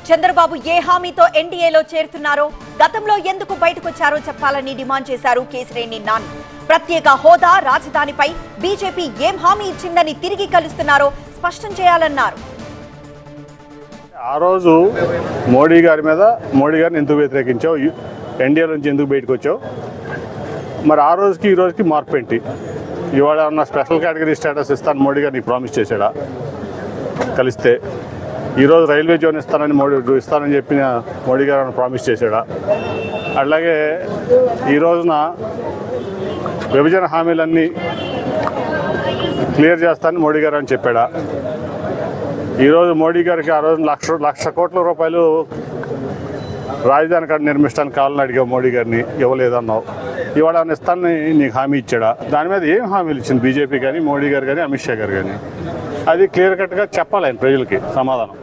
చంద్రబాబు ఏ హామీతో ఎన్డీఏలో చేరుతున్నారో, గతంలో ఎందుకు బయటకొచ్చారో చెప్పాలని డిమాండ్ చేశారు కేశినేని నాని. ప్రత్యేక హోదా, రాజధానిపై బీజేపీ ఏం హామీ ఇచ్చిందని తిరిగి కలుస్తున్నారో స్పష్టం చేయాలన్నారు. ఆ రోజు మోడీ గారిని ఎందుకు వ్యతిరేకించావు, ఎన్డీఏ నుంచి ఎందుకు బయటకు వచ్చావు, మరి ఆ రోజుకి ఈ రోజుకి మార్పు ఏంటి? ఇవాళ ఉన్న స్పెషల్ కేటగిరీ స్టేటస్ ఇస్తాను మోడీ గారిని ప్రామిస్ చేశాడా? కలిస్తే ఈరోజు రైల్వే జోన్ ఇస్తానని చెప్పిన మోడీ గారు ప్రామిస్ చేశాడా? అట్లాగే ఈ రోజున విభజన హామీలన్నీ క్లియర్ చేస్తానని మోడీ గారు అని చెప్పాడా? ఈరోజు మోడీ గారికి ఆ రోజు లక్ష కోట్ల రూపాయలు రాజధాని కాడ నిర్మించడానికి కావాలని అడిగావు మోడీ గారిని, ఇవ్వలేదన్నావు. ఇవాళ ఇస్తానని నీకు హామీ ఇచ్చాడా? దాని మీద ఏం హామీలు ఇచ్చింది బీజేపీ కానీ, మోడీ గారు కానీ, అమిత్ షా గారు కానీ? అది క్లియర్ కట్గా చెప్పాలి ఆయన ప్రజలకి సమాధానం.